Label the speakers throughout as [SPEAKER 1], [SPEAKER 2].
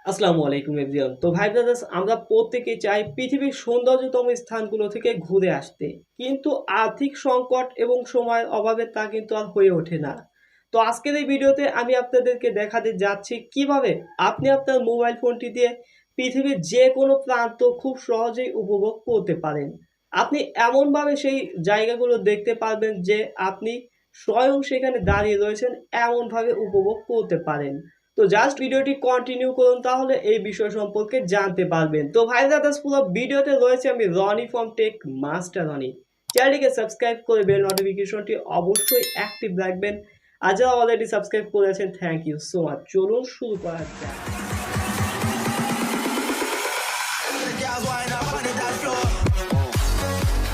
[SPEAKER 1] আসসালামু আলাইকুম এভরিওয়ান। তো ভাই ব্রাদার্স আমরা প্রত্যেকেই চাই পৃথিবীর সৌন্দর্যতম স্থানগুলো থেকে ঘুরে আসতে। কিন্তু আর্থিক সংকট এবং সময়ের অভাবে তা কিন্তু আর হয়ে ওঠে না। তো আজকের এই ভিডিওতে আমি আপনাদেরকে দেখাতে যাচ্ছি কিভাবে আপনি আপনার মোবাইল ফোনটি দিয়ে পৃথিবীর যেকোনো প্রান্ত খুব সহজেই উপভোগ করতে পারেন। আপনি এমনভাবে সেই জায়গাগুলো দেখতে পারবেন যে আপনি স্বয়ং সেখানে দাঁড়িয়ে রয়েছেন এমনভাবে উপভোগ করতে পারেন। তো জাস্ট ভিডিওটি কন্টিনিউ করুন তাহলে এই বিষয় সম্পর্কে জানতে পারবেন। তো ভাই ব্রাদার্স পুরো ভিডিওতে রয়েছে আমি Roni from tech master Roni. চ্যানেলটিকে সাবস্ক্রাইব করে বেল নোটিফিকেশনটি অবশ্যই অ্যাক্টিভ রাখবেন। আর যারা অলরেডি সাবস্ক্রাইব করেছেন থ্যাংক ইউ সো মাচ। চলুন শুরু করা যাক।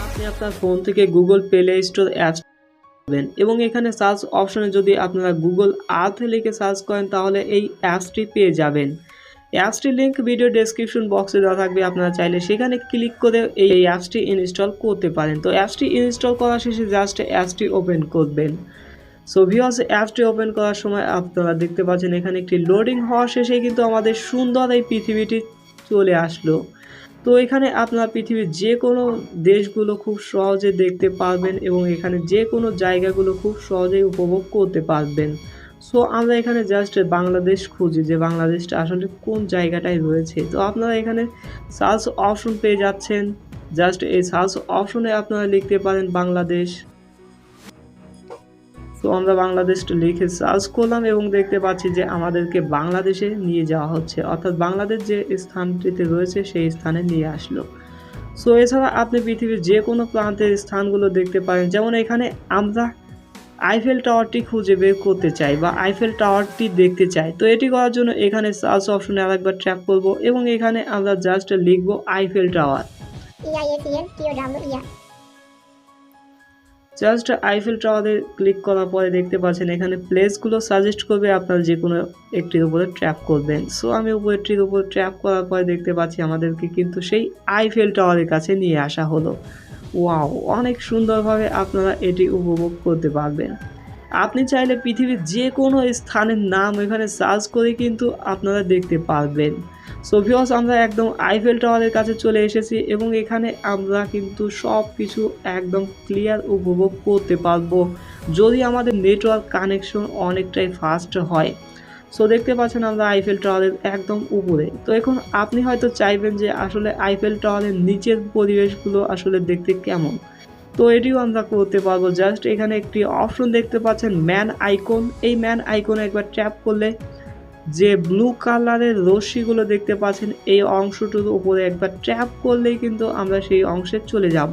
[SPEAKER 1] আপনি আপনার ফোন থেকে গুগল প্লে স্টোর অ্যাপস এবং এখানে সার্চ অপশনে যদি আপনারা গুগল আর্থ লিখে সার্চ করেন তাহলে এই অ্যাপসটি পেয়ে যাবেন। অ্যাপসটির লিঙ্ক ভিডিও ডেসক্রিপশন বক্সে দেওয়া থাকবে, আপনারা চাইলে সেখানে ক্লিক করে এই অ্যাপসটি ইনস্টল করতে পারেন। তো অ্যাপসটি ইনস্টল করা শেষে জাস্ট অ্যাপসটি ওপেন করবেন। সো ভিউয়ার্স, অ্যাপসটি ওপেন করার সময় আপনারা দেখতে পাচ্ছেন এখানে একটি লোডিং হওয়া শেষে কিন্তু আমাদের সুন্দর এই পৃথিবীটি চলে আসলো। তো এখানে আপনারা পৃথিবীর যে কোনো দেশগুলো খুব সহজে দেখতে পারবেন এবং এখানে যে কোনো জায়গাগুলো খুব সহজেই উপভোগ করতে পারবেন। সো আমরা এখানে জাস্ট বাংলাদেশ খুঁজি যে বাংলাদেশটা আসলে কোন জায়গাটায় রয়েছে। তো আপনারা এখানে সার্চ অপশন পেয়ে যাচ্ছেন। জাস্ট এই সার্চ অপশনে আপনারা লিখতে পারেন বাংলাদেশ। তো আমরা বাংলাদেশটা লিখে সার্চ করলাম এবং দেখতে পাচ্ছি যে আমাদেরকে বাংলাদেশে নিয়ে যাওয়া হচ্ছে, অর্থাৎ বাংলাদেশ যে স্থানটিতে রয়েছে সেই স্থানে নিয়ে আসলো। সো এছাড়া আপনি পৃথিবীর যে কোনো প্রান্তের স্থানগুলো দেখতে পারেন, যেমন এখানে আমরা আইফেল টাওয়ারটি খুঁজে বের করতে চাই বা আইফেল টাওয়ারটি দেখতে চাই। তো এটি করার জন্য এখানে সার্চ অপশনে আরেকবার ট্র্যাপ করব এবং এখানে আমরা জাস্ট লিখব আইফেল টাওয়ার। জাস্ট আইফেল টাওয়ারে ক্লিক করার পরে দেখতে পাচ্ছেন এখানে প্লেসগুলো সাজেস্ট করবে, আপনারা যে কোনো একটির উপরে ট্র্যাপ করবেন। সো আমি উপরটির উপর ট্র্যাপ করার পরে দেখতে পাচ্ছি আমাদেরকে কিন্তু সেই আইফেল টাওয়ারের কাছে নিয়ে আসা হলো। ওয়াও, অনেক সুন্দরভাবে আপনারা এটি উপভোগ করতে পারবেন। আপনি চাইলে পৃথিবীর যে কোনো স্থানের নাম এখানে সার্চ করে কিন্তু আপনারা দেখতে পারবেন। সো ভিউয়ার্স, আমরা একদম আইফেল টাওয়ারের কাছে চলে এসেছি এবং এখানে আমরা কিন্তু সব কিছু একদম ক্লিয়ার উপভোগ করতে পারবো যদি আমাদের নেটওয়ার্ক কানেকশন অনেকটাই ফাস্ট হয়। সো দেখতে পাচ্ছেন আমরা আইফেল টাওয়ারের একদম উপরে। তো এখন আপনি হয়তো চাইবেন যে আসলে আইফেল টাওয়ারের নিচের পরিবেশগুলো আসলে দেখতে কেমন। তো এটিও আমরা করতে পারবো। জাস্ট এখানে একটি অপশন দেখতে পাচ্ছেন ম্যান আইকন। এই ম্যান আইকনে একবার ট্যাপ করলে যে ব্লু কালারের রশ্মিগুলো দেখতে পাচ্ছেন এই অংশটির উপরে একবার ট্যাপ করলেই কিন্তু আমরা সেই অংশে চলে যাব।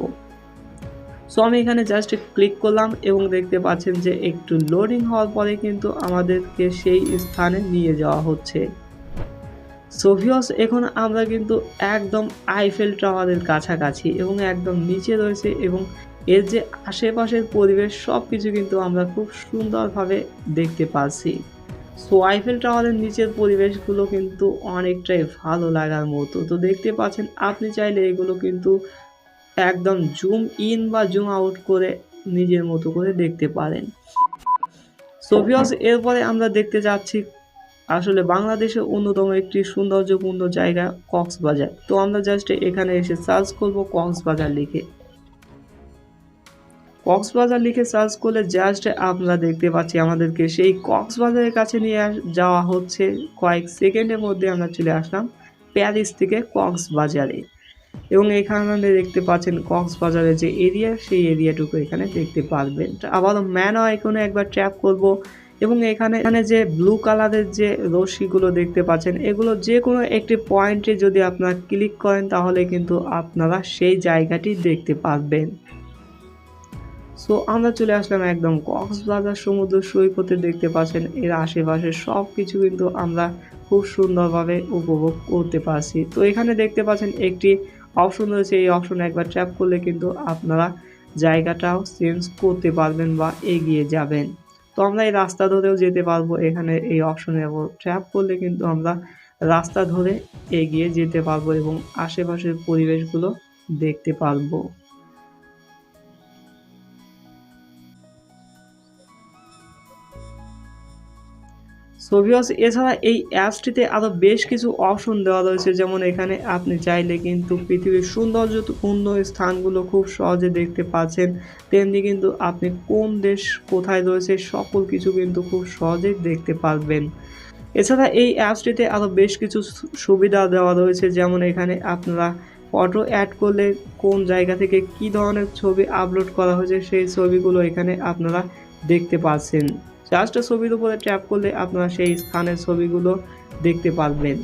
[SPEAKER 1] সো আমি এখানে জাস্ট ক্লিক করলাম এবং দেখতে পাচ্ছেন যে একটু লোডিং হওয়ার পরে কিন্তু আমাদেরকে সেই স্থানে নিয়ে যাওয়া হচ্ছে। সো ভিউয়ার্স, এখন আমরা কিন্তু একদম আইফেল টাওয়ারের কাছাকাছি এবং একদম নিচে রয়েছে এবং এর যে আশেপাশের পরিবেশ সব কিছু কিন্তু আমরা খুব সুন্দরভাবে দেখতে পাচ্ছি। সো আইফেল টাওয়ারের নিচের পরিবেশগুলো কিন্তু অনেকটাই ভালো লাগার মতো। তো দেখতে পাচ্ছেন আপনি চাইলে এগুলো কিন্তু একদম জুম ইন বা জুম আউট করে নিজের মতো করে দেখতে পারেন। সো ভিউয়ার্স, এরপরে আমরা দেখতে যাচ্ছি আসলে বাংলাদেশের অন্যতম একটি সৌন্দর্যপূর্ণ জায়গা কক্সবাজার। তো আমরা জাস্ট এখানে এসে সার্চ করব কক্সবাজার লিখে। কক্সবাজার লিখে সার্চ করলে জাস্ট আমরা দেখতে পাচ্ছি আমাদেরকে সেই কক্সবাজারের কাছে নিয়ে যাওয়া হচ্ছে। কয়েক সেকেন্ডের মধ্যে আমরা চলে আসলাম প্যারিস থেকে কক্সবাজারে এবং এখানে দেখতে পাচ্ছেন কক্সবাজারের যে এরিয়া সেই এরিয়াটুকু এখানে দেখতে পারবেন। আবারও ম্যান আইকনে একবার ট্যাপ করব এবং এখানে যে ব্লু কালারের যে রশ্মিগুলো দেখতে পাচ্ছেন এগুলো যে কোনো একটি পয়েন্টে যদি আপনারা ক্লিক করেন তাহলে কিন্তু আপনারা সেই জায়গাটি দেখতে পারবেন। সো আমরা চলে আসলাম একদম কক্সবাজার সমুদ্র সৈকতে। দেখতে পাচ্ছেন এর আশেপাশে সব কিছু কিন্তু আমরা খুব সুন্দরভাবে উপভোগ করতে পারছি। তো এখানে দেখতে পাচ্ছেন একটি অপশন রয়েছে, এই অপশনে একবার ট্যাপ করলে কিন্তু আপনারা জায়গাটাও চেঞ্জ করতে পারবেন বা এগিয়ে যাবেন। তো আমরা এই রাস্তা ধরেও যেতে পারবো, এখানে এই অপশনে ট্যাপ করলে কিন্তু আমরা রাস্তা ধরে এগিয়ে যেতে পারবো এবং আশেপাশের পরিবেশগুলো দেখতে পারবো। সো ভিউয়ার্স এছাড়া এই অ্যাপসটিতে আরও বেশ কিছু অপশন দেওয়া রয়েছে, যেমন এখানে আপনি চাইলে কিন্তু পৃথিবীর সৌন্দর্যপূর্ণ স্থানগুলো খুব সহজে দেখতে পাচ্ছেন, তেমনি কিন্তু আপনি কোন দেশ কোথায় রয়েছে সকল কিছু কিন্তু খুব সহজেই দেখতে পারবেন। এছাড়া এই অ্যাপসটিতে আরও বেশ কিছু সুবিধা দেওয়া রয়েছে, যেমন এখানে আপনারা ফটো অ্যাড করলে কোন জায়গা থেকে কী ধরনের ছবি আপলোড করা হয়েছে সেই ছবিগুলো এখানে আপনারা দেখতে পাচ্ছেন। জাস্ট ছবির উপরে ট্যাপ করলে আপনারা সেই স্থানের ছবিগুলো দেখতে পারবেন।